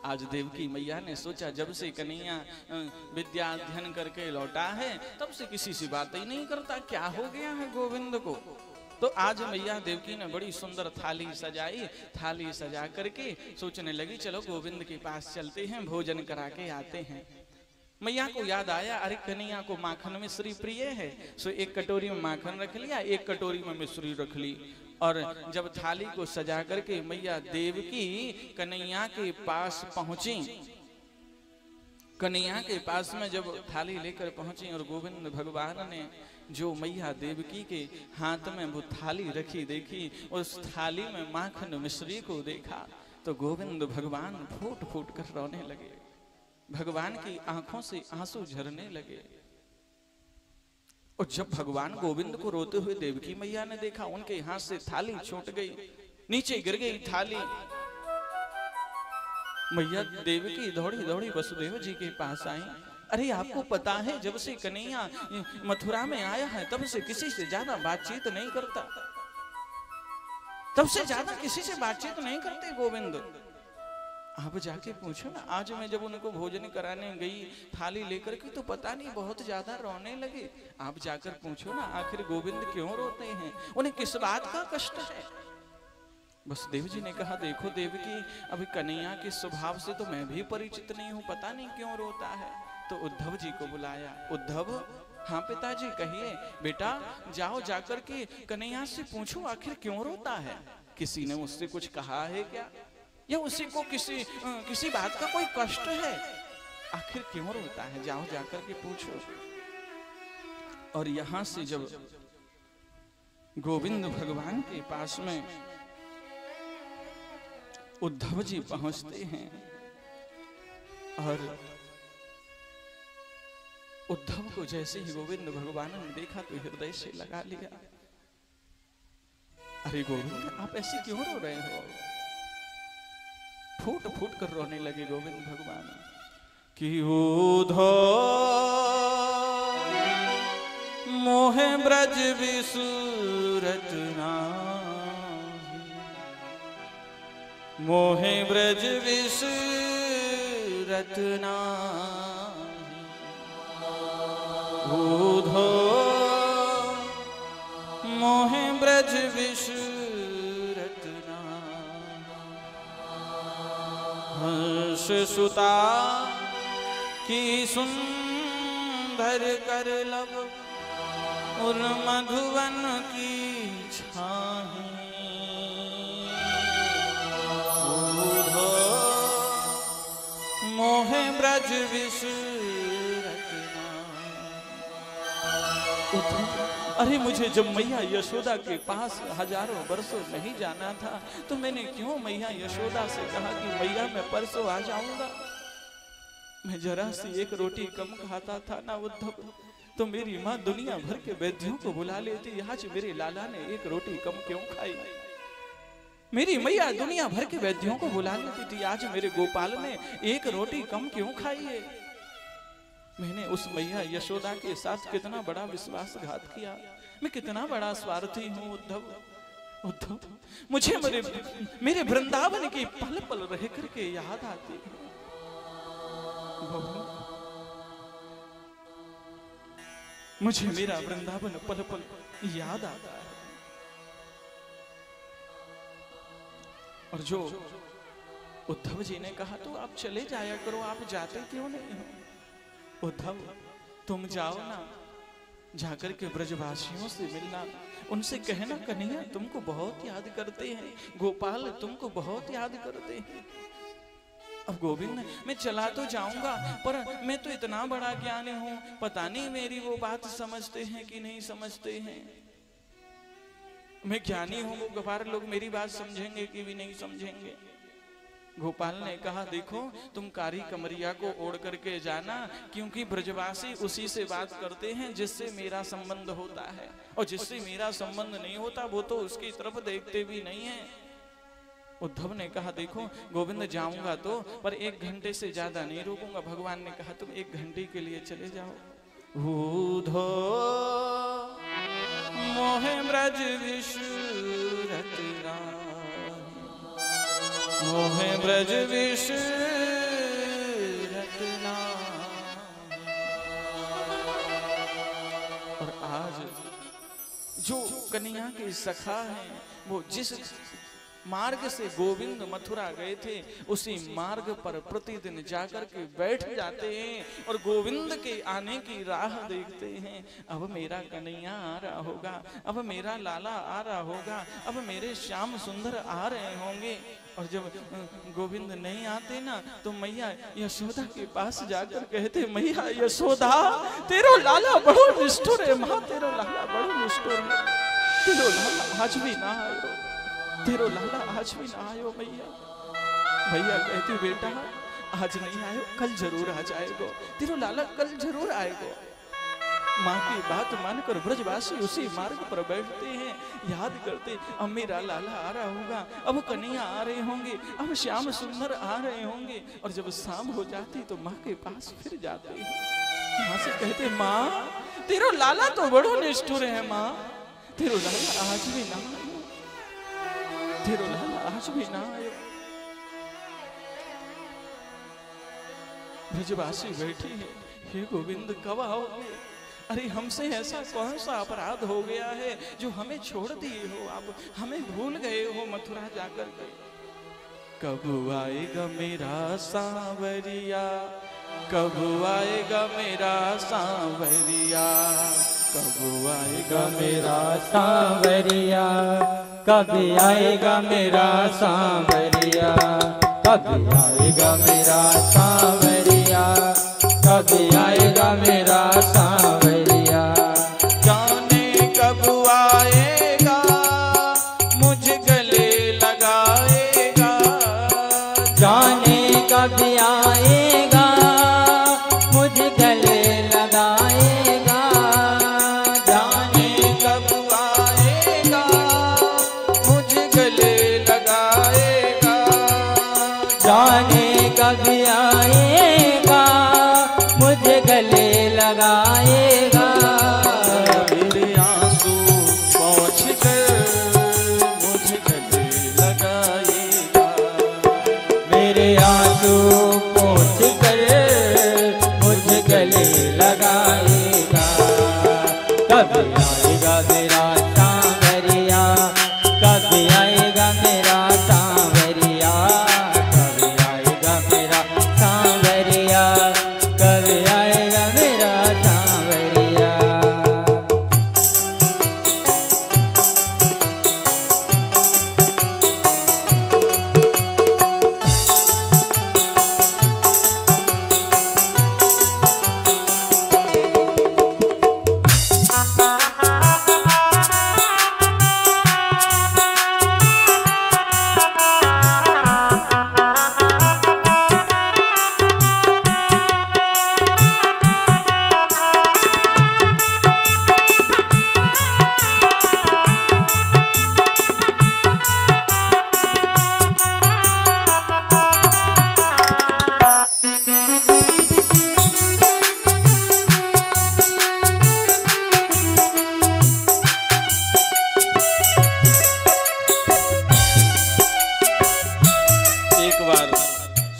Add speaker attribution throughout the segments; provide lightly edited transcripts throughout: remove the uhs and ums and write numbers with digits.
Speaker 1: आज देवकी मैया ने सोचा जब से कन्हैया विद्या अध्ययन करके लौटा है तब से किसी से बात ही नहीं करता, क्या हो गया है गोविंद को। तो आज मैया देवकी ने बड़ी सुंदर थाली सजाई, थाली सजा करके सोचने लगी चलो गोविंद के पास चलते हैं, भोजन करा के आते हैं। मैया को याद आया अरे कन्हैया को माखन मिश्री प्रिय है, सो एक कटोरी में माखन रख लिया, एक कटोरी में मिश्री रख ली। और जब थाली को सजा करके मैया देवकी कन्हैया के पास पहुंची, कन्हैया के पास में जब थाली लेकर पहुंची और गोविंद भगवान ने जो मैया देवकी के हाथ में वो थाली रखी देखी, उस थाली में माखन मिश्री को देखा तो गोविंद भगवान फूट फूट कर रोने लगे। भगवान की आंखों से आंसू झरने लगे। और जब भगवान गोविंद को रोते हुए देवकी मैया ने देखा, उनके हाथ से थाली छूट गई, नीचे गिर गई थाली। मैया देवकी दौड़ी दौड़ी वसुदेव जी के पास आई। अरे आपको पता है जब से कन्हैया मथुरा में आया है तब से किसी से ज्यादा बातचीत नहीं करता, तब से ज्यादा किसी से बातचीत नहीं करते गोविंद। आप जाके पूछो ना, आज मैं जब उनको भोजन कराने गई थाली लेकर के तो पता नहीं बहुत ज्यादा रोने लगे। आप जाकर पूछो ना आखिर गोविंद क्यों रोते हैं, उन्हें किस बात का कष्ट है। वसुदेव जी ने कहा देखो देवकी, अभी कन्हैया के स्वभाव से तो मैं भी परिचित नहीं हूँ, पता नहीं क्यों रोता है। तो उद्धव जी को बुलाया। उद्धव, हाँ पिताजी कहिए। बेटा जाओ जाकर के कन्हैया से पूछो आखिर क्यों रोता है, किसी ने उससे कुछ कहा है क्या, या उसी को किसी बात का कोई कष्ट है, आखिर क्यों रोता है, जाओ जाकर के पूछो। और यहां से जब गोविंद भगवान के पास में उद्धव जी पहुंचते हैं और उद्धव को जैसे ही गोविंद भगवान ने देखा तो हृदय से लगा लिया। अरे गोविंद आप ऐसे क्यों रो रहे हो, फूट फूट कर रोने लगे गोविंद भगवान कि उधो मोहे ब्रज विसूरत नाही, मोहे ब्रज विसूरत नाही, उधो मोहे ब्रज विसूरत हंस सुता की सुंदर कर लब और मधुवन की छाही, मोहे ब्रज विसूरत नाही। अरे मुझे जब मैया यशोदा के पास हजारों बरसों नहीं जाना था तो मैंने क्यों मैया यशोदा से कहा कि मैया मैं परसों आ जाऊंगा। मैं जरा सी एक रोटी कम खाता था ना उद्धव, तो मेरी माँ दुनिया भर के वैद्यों को बुला लेती, आज मेरे लाला ने एक रोटी कम क्यों खाई। मेरी मैया दुनिया भर के वैद्यों को बुला लेती थी, आज मेरे गोपाल ने एक रोटी कम क्यों खाई है। मैंने उस मैया यशोदा के साथ कितना बड़ा विश्वासघात किया, मैं कितना बड़ा स्वार्थी हूँ उद्धव। उद्धव मुझे मेरे वृंदावन की पल पल रह करके याद आती है। मुझे मेरा वृंदावन पल पल याद आता है। और जो उद्धव जी ने कहा तो आप चले जाया करो, आप जाते क्यों नहीं हो। उद्धव तुम जाओ ना, जाकर के ब्रजवासियों से मिलना, उनसे कहना कन्हैया तुमको बहुत याद करते हैं, गोपाल तुमको बहुत याद करते हैं। अब गोविंद मैं चला तो जाऊंगा पर मैं तो इतना बड़ा ज्ञानी हूं, पता नहीं मेरी वो बात समझते हैं कि नहीं समझते हैं। मैं ज्ञानी हूं, वो गवार लोग मेरी बात समझेंगे कि भी नहीं समझेंगे। गोपाल ने कहा देखो तुम कारी कमरिया को ओढ़ करके जाना, क्योंकि ब्रजवासी उसी से बात करते हैं जिससे मेरा संबंध होता है, और जिससे मेरा संबंध नहीं होता वो तो उसकी तरफ देखते भी नहीं है। उद्धव ने कहा देखो गोविंद जाऊंगा तो पर 1 घंटे से ज्यादा नहीं रुकूंगा। भगवान ने कहा तुम 1 घंटे के लिए चले जाओ। उधो मोहे ब्रज विसूरत मोहे ब्रज विष और आज जो कन्या के सखा हैं वो जिस मार्ग से गोविंद मथुरा गए थे उसी मार्ग पर प्रतिदिन जाकर के बैठ जाते हैं और गोविंद के आने की राह देखते हैं। अब मेरा कन्हैया आ रहा होगा, अब मेरा लाला आ रहा होगा, अब मेरे श्याम सुंदर आ रहे होंगे। और जब गोविंद नहीं आते ना तो मैया यशोदा के पास जाकर कहते, मैया यशोदा तेरो लाला बड़ो निष्ठुर है, माँ तेरो लाला बड़ो निष्ठुर है, तेरो लाला आज भी ना आयो, तेरो लाला आज भी ना आयो मैया। भैया कहती बेटा आज नहीं आयो कल जरूर आ जाएगो, तेरो लाला कल जरूर आएगो। माँ की बात मानकर ब्रजवासी उसी मार्ग पर बैठते हैं, याद करते अब मेरा लाला आ रहा होगा, अब कन्हैया आ रहे होंगे, अब श्याम सुंदर आ रहे होंगे। और जब शाम हो जाती तो माँ के पास फिर जाते हैं, माँ से कहते माँ तेरो लाला तो बड़ो निष्ठुर है, माँ तेरो लाला आज भी ना आयो, तेरो लाला आज भी ना आयो। ब्रजवासी बैठी है, हे गोविंद कब आओगे? अरे हमसे ऐसा कौन सा अपराध हो गया है जो हमें छोड़ दिए हो, आप हमें भूल गए हो मथुरा जाकर के। कब आएगा मेरा सांवरिया, कब आएगा मेरा सांवरिया, कब आएगा मेरा सांवरिया,
Speaker 2: कब आएगा मेरा सांवरिया, कब आएगा मेरा सांवरिया, कब आएगा मेरा सांवरिया।
Speaker 1: जाने कब आएगा मुझ गले लगाएगा,
Speaker 2: जाने कब आएगा मुझ गले लगाएगा,
Speaker 1: जाने कब आएगा मुझ गले लगाएगा,
Speaker 2: जाने कब आएगा मुझे गले लगाएगा।
Speaker 1: मेरे आंसू पहुँच कर मुझ गले लगाएगा,
Speaker 2: मेरे आंसू पोंछ कर मुझ गले लगाएगा। कब आएगा मेरा सांवरिया, कब आएगा मेरा सांवरिया, कब आएगा मेरा सांवरिया, कब आएगा मेरा सांवरिया।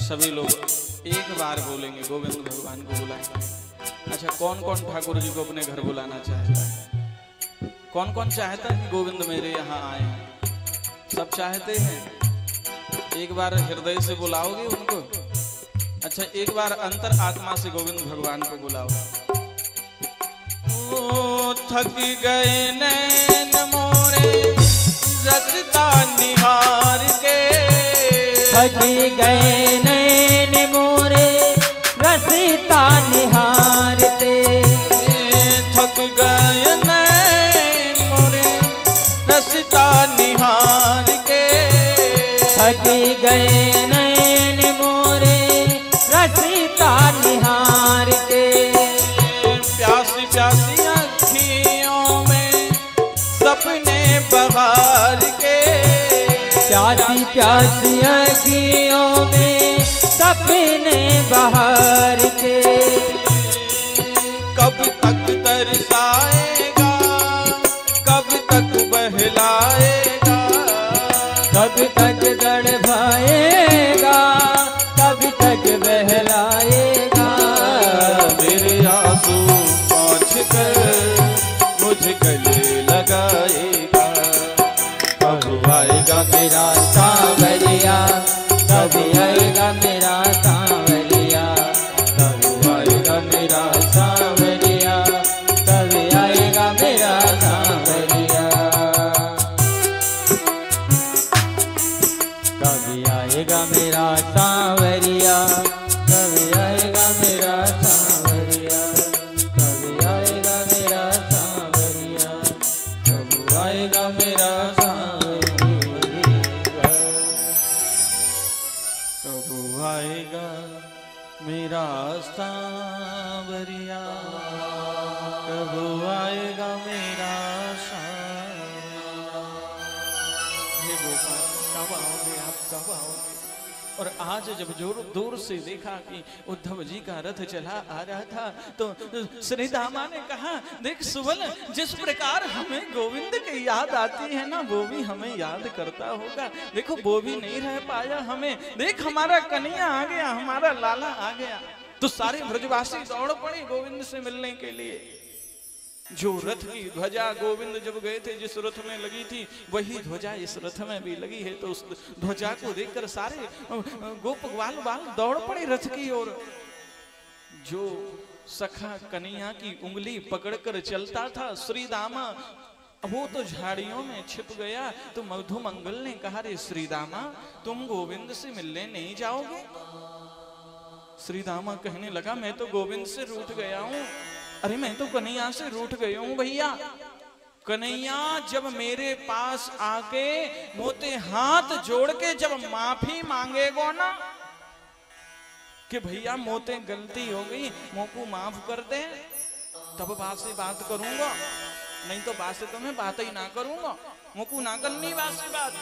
Speaker 1: सभी लोग एक बार बोलेंगे गोविंद भगवान को बुलाएंगे। अच्छा कौन कौन ठाकुर जी को अपने घर बुलाना चाहता है? कौन कौन चाहता है कि गोविंद मेरे यहाँ आए हैं? सब चाहते हैं। एक बार हृदय से बुलाओगे उनको? अच्छा एक बार अंतर आत्मा से गोविंद भगवान को बुलाओ। ओ थक गए नैन मोरे रखता निहार के,
Speaker 2: थक गए नैन मोरे रसिता निहारते,
Speaker 1: थक गए नैन मोरे रसिता निहार के,
Speaker 2: थक गए नैन मोरे रसिता निहारते।
Speaker 1: प्यासी प्यासी अखियों में सपने बहार के,
Speaker 2: प्यासी प्यासी अखियों में सपने बहार के।
Speaker 1: कब तक तरसाएगा, कब तक बहलाएगा,
Speaker 2: कब तक तड़पाएगा, कभी आएगा मेरा सांवरिया, कभी आएगा मेरा सांवरिया, कभी आएगा मेरा सांवरिया, कभी आएगा मेरा सांवरिया, कभी आएगा मेरा सांवरिया, कभी आएगा मेरा सांवरिया, कभी आएगा मेरा सांवरिया,
Speaker 1: कबू आएगा मेरा सांवरिया, कबू आएगा मेरा सांवरिया। हे गोपाल, कब आओगे आप, कब आओगे? और आज जब जोर दूर से देखा कि उद्धव जी का रथ चला आ रहा था तो श्री दामा ने कहा, देख सुबल, जिस प्रकार हमें गोविंद की याद आती है ना, वो भी हमें याद करता होगा। देखो वो भी नहीं रह पाया हमें, देख हमारा कन्हैया आ गया, हमारा लाला आ गया। तो सारे ब्रजवासी दौड़ पड़े गोविंद से मिलने के लिए। जो रथ की ध्वजा गोविंद जब गए थे, जिस रथ में लगी थी, वही ध्वजा इस रथ में भी लगी है। तो उस ध्वजा को देखकर सारे गोप ग्वाल बाल दौड़ पड़े रथ की ओर। जो सखा कन्हैया की उंगली पकड़कर चलता था श्री दामा, वो तो झाड़ियों में छिप गया। तो मधुमंगल ने कहा, रे श्री दामा, तुम गोविंद से मिलने नहीं जाओगे? श्री दामा कहने लगा, मैं तो गोविंद से रूठ गया हूं। अरे मैं तो कन्हैया से रूठ गया हूं भैया। कन्हैया जब मेरे पास आके मोते हाथ जोड़ के जब माफी मांगेगो ना कि भैया मोते गलती हो गई, मोको माफ कर दे, तब बात से बात करूंगा, नहीं तो बात से तो मैं बात ही ना करूंगा, मोको ना करनी बात से बात।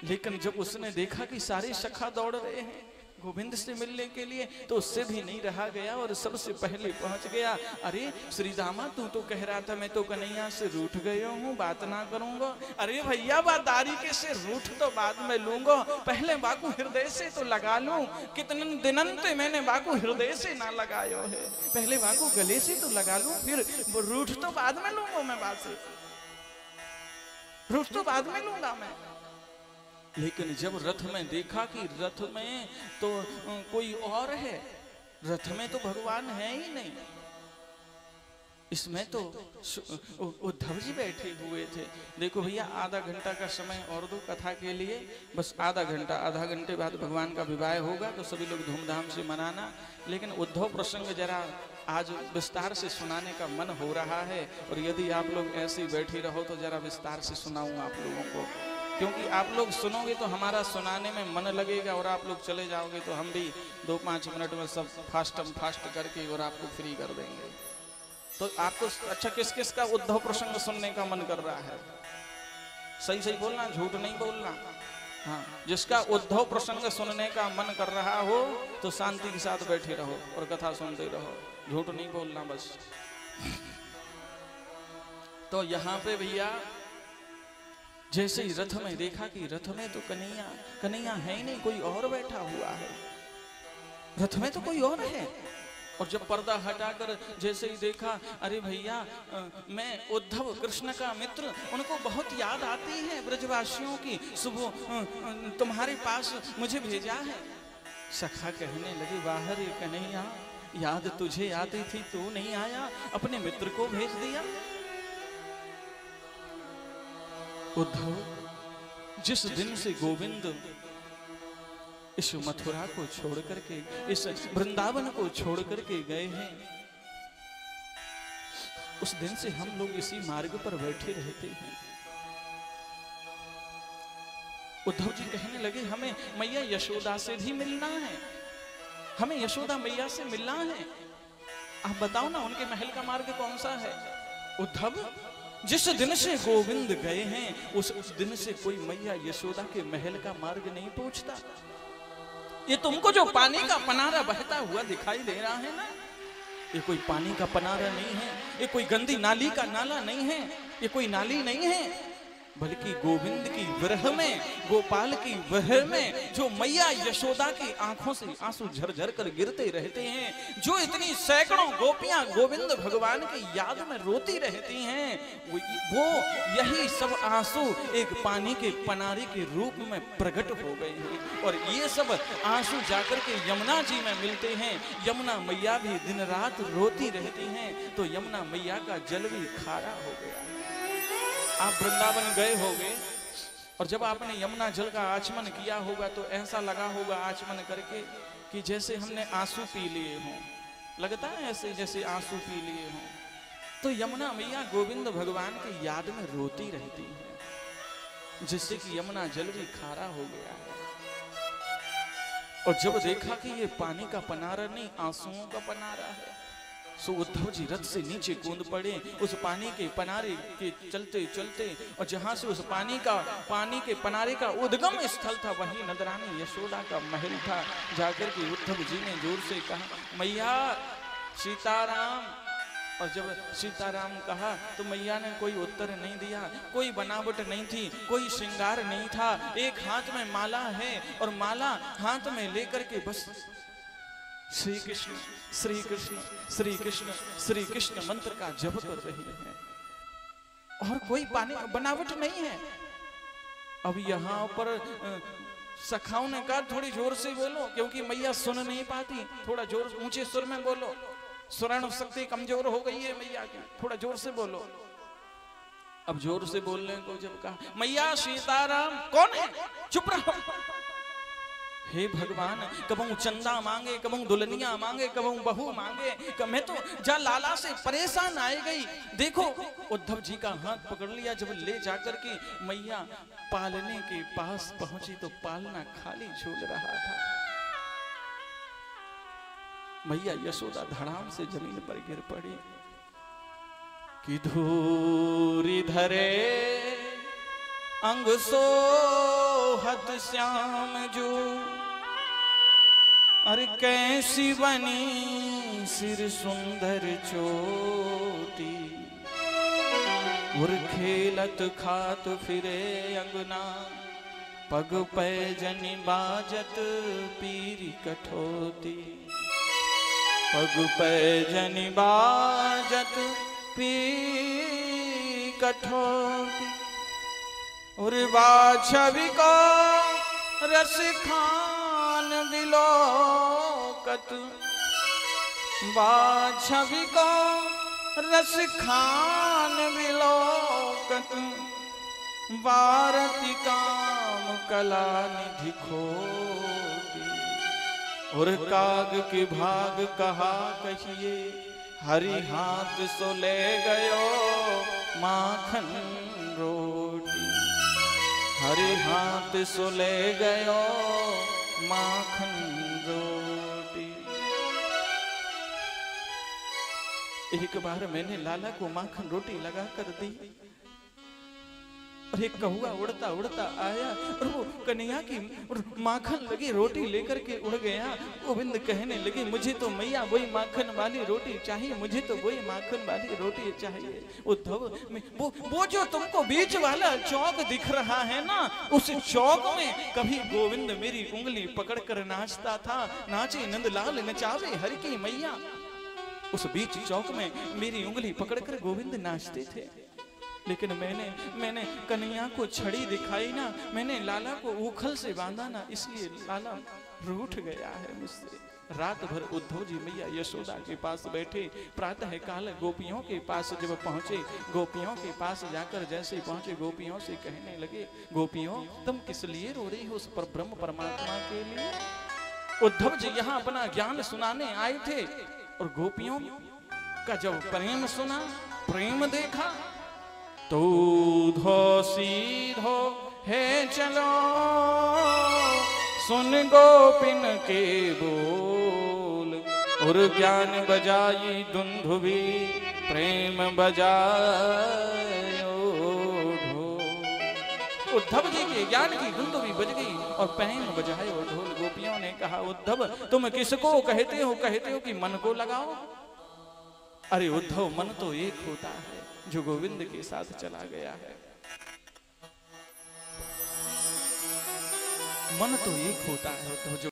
Speaker 1: लेकिन जब उसने देखा कि सारे सखा दौड़ रहे हैं गोविंद से मिलने के लिए, तो उससे भी नहीं रहा गया और सबसे पहले पहुंच गया। अरे श्री दामा, तू तो कह रहा था मैं तो कन्हैया से रूठ गया हूँ, बात ना करूंगा। अरे भैया, बात दारिके से रूठ तो बाद में लूंगा, पहले बाकू हृदय से तो लगा लूं। कितने दिनन तो मैंने बाकू हृदय से ना लगायो है, पहले बाकू गले से तो लगा लूं, फिर रूठ तो बाद में लूंगा मैं, बात से रूठ तो बाद में लूंगा मैं। लेकिन जब रथ में देखा कि रथ में तो कोई और है, रथ में तो भगवान है ही नहीं, इसमें तो उद्धव जी बैठे हुए थे। देखो भैया, आधा घंटा का समय और दो कथा के लिए, बस आधा घंटे बाद भगवान का विवाह होगा, तो सभी लोग धूमधाम से मनाना। लेकिन उद्धव प्रसंग जरा आज विस्तार से सुनाने का मन हो रहा है, और यदि आप लोग ऐसे बैठे रहो तो जरा विस्तार से सुनाऊं आप लोगों को, क्योंकि आप लोग सुनोगे तो हमारा सुनाने में मन लगेगा, और आप लोग चले जाओगे तो हम भी 2-5 मिनट में सब फास्ट करके और आपको फ्री कर देंगे। तो आपको अच्छा किस किस का उद्धव प्रसंग सुनने का मन कर रहा है? सही सही बोलना, झूठ नहीं बोलना। हाँ, जिसका उद्धव प्रसंग सुनने का मन कर रहा हो तो शांति के साथ बैठे रहो और कथा सुनते रहो, झूठ नहीं बोलना बस। तो यहाँ पे भैया जैसे ही रथ में देखा कि रथ में तो कन्हैया है ही नहीं, कोई और बैठा हुआ है, रथ में तो कोई और है। और जब पर्दा हटाकर जैसे ही देखा, अरे भैया, मैं उद्धव कृष्ण का मित्र, उनको बहुत याद आती है ब्रजवासियों की, सुबह तुम्हारे पास मुझे भेजा है। सखा कहने लगे, वाह रे कन्हैया, याद तुझे आती थी, तू नहीं आया, अपने मित्र को भेज दिया। उद्धव, जिस दिन से गोविंद इस मथुरा को छोड़ करके, इस वृंदावन को छोड़ करके गए हैं, उस दिन से हम लोग इसी मार्ग पर बैठे रहते हैं। उद्धव जी कहने लगे, हमें मैया यशोदा से भी मिलना है, हमें यशोदा मैया से मिलना है। आप बताओ ना, उनके महल का मार्ग कौन सा है? उद्धव, जिस दिन से गोविंद गए हैं, उस दिन से कोई मैया यशोदा के महल का मार्ग नहीं पूछता। ये तुमको जो पानी का पनारा बहता हुआ दिखाई दे रहा है ना, ये कोई पानी का पनारा नहीं है, ये कोई गंदी नाली का नाला नहीं है, ये कोई नाली नहीं है, बल्कि गोविंद की विरह में, गोपाल की विरह में जो मैया यशोदा की आंखों से आंसू झरझर कर गिरते रहते हैं, जो इतनी सैकड़ों गोपियां गोविंद भगवान की याद में रोती रहती हैं, वो यही सब आंसू एक पानी के पनारे के रूप में प्रकट हो गए हैं। और ये सब आंसू जाकर के यमुना जी में मिलते हैं। यमुना मैया भी दिन रात रोती रहती हैं, तो यमुना मैया का जल भी खारा हो गया। आप वृंदावन गए होंगे और जब आपने यमुना जल का आचमन किया होगा तो ऐसा लगा होगा आचमन करके कि जैसे हमने आंसू पी लिए हों। लगता है ऐसे जैसे आंसू पी लिए हों। तो यमुना मैया गोविंद भगवान की याद में रोती रहती है, जिससे कि यमुना जल भी खारा हो गया है। और जब देखा कि ये पानी का पनारा नहीं, आंसुओं का पनारा है, सो उद्धव जी रथ से नीचे कूद पड़े। उस पानी के पनारे के चलते चलते, और जहां से उस पानी के पनारे का उद्गम स्थल था, वहीं नंदरानी यशोदा का महल था। जाकर के उद्धव जी ने जोर से कहा, मैया सीताराम। और जब सीताराम कहा तो मैया ने कोई उत्तर नहीं दिया। कोई बनावट नहीं थी, कोई श्रृंगार नहीं था। एक हाथ में माला है और माला हाथ में लेकर के बस श्री कृष्ण श्री कृष्ण श्री कृष्ण श्री कृष्ण मंत्र का जप कर रही है, और कोई बनावट नहीं है। अब यहाँ पर सखाओं ने कहा थोड़ी जोर से बोलो, क्योंकि मैया सुन नहीं पाती, थोड़ा जोर ऊंचे सुर में बोलो, सुरण शक्ति कमजोर हो गई है मैया की, थोड़ा जोर से बोलो। अब जोर से बोलने को जब कहा, मैया सीताराम। कौन है? चुप रहो। हे भगवान, कबहू चंदा मांगे, कबहू दुल्हनिया मांगे, कबहू बहू मांगे, मैं तो जा लाला से परेशान आए गई। देखो उद्धव जी का हाथ पकड़ लिया। जब ले जाकर के मैया पालने के पास पहुंची तो पालना खाली झूल रहा था। मैया यशोदा धड़ाम से जमीन पर गिर पड़ी कि धूरी धरे अंग सोहत श्याम जो, अरे कैसी बनी सिर सुंदर चोटी, उर खेलत खात फिरे अंगना, पग पैजनी बाजत पीरी कठोती, पग पैजनी बाजत पीरी कठोती, और बाछवी को रस खान बिलोकत, बाछवी को रस खान बिलोकत, भारती काम कला निधि खोती, और काग के भाग कहा कहिए, हरि हाथ सो ले गयो माखन रोटी, हरि हाथ सो ले गयो माखन रोटी। एक बार मैंने लाला को माखन रोटी लगा कर दी, और एक कौआ उड़ता उड़ता आया और वो कन्हैया की माखन लगी रोटी लेकर के उड़ गया। गोविंद कहने लगे, मुझे तो मैया वही माखन वाली रोटी चाहिए, मुझे तो वही माखन वाली रोटी चाहिए। उद्धव, वो जो तुमको बीच वाला चौक दिख रहा है ना, उस चौक में कभी गोविंद मेरी उंगली पकड़कर नाचता था। नाचे नंदलाल नचावे हरि की मैया। उस बीच चौक में मेरी उंगली पकड़कर गोविंद नाचते थे। लेकिन मैंने कन्हैया को छड़ी दिखाई ना, मैंने लाला को उखल से बांधा ना, इसलिए लाला रूठ गया है मुझसे। रात भर उद्धव जी मैया यशोदा के पास बैठे। प्रातः काल गोपियों के पास जब पहुंचे, गोपियों के पास जाकर जैसे पहुंचे, गोपियों से कहने लगे, गोपियों तुम किस लिए रो रही हो? उस पर ब्रह्म परमात्मा के लिए। उद्धव जी यहाँ अपना ज्ञान सुनाने आए थे, और गोपियों का जब प्रेम सुना, प्रेम देखा, तो धो सीधो है चलो, सुन गोपिन के बोल, और ज्ञान बजाई दुंदुभी, प्रेम बजायो ढोल। उद्धव जी के ज्ञान की दुंदुभी बज गई और प्रेम बजायो ढोल। गोपियों ने कहा, उद्धव तुम किसको कहते हो कि मन को लगाओ? अरे उद्धव, मन तो एक होता है जो गोविंद के साथ चला गया है। मन तो एक होता है तो जो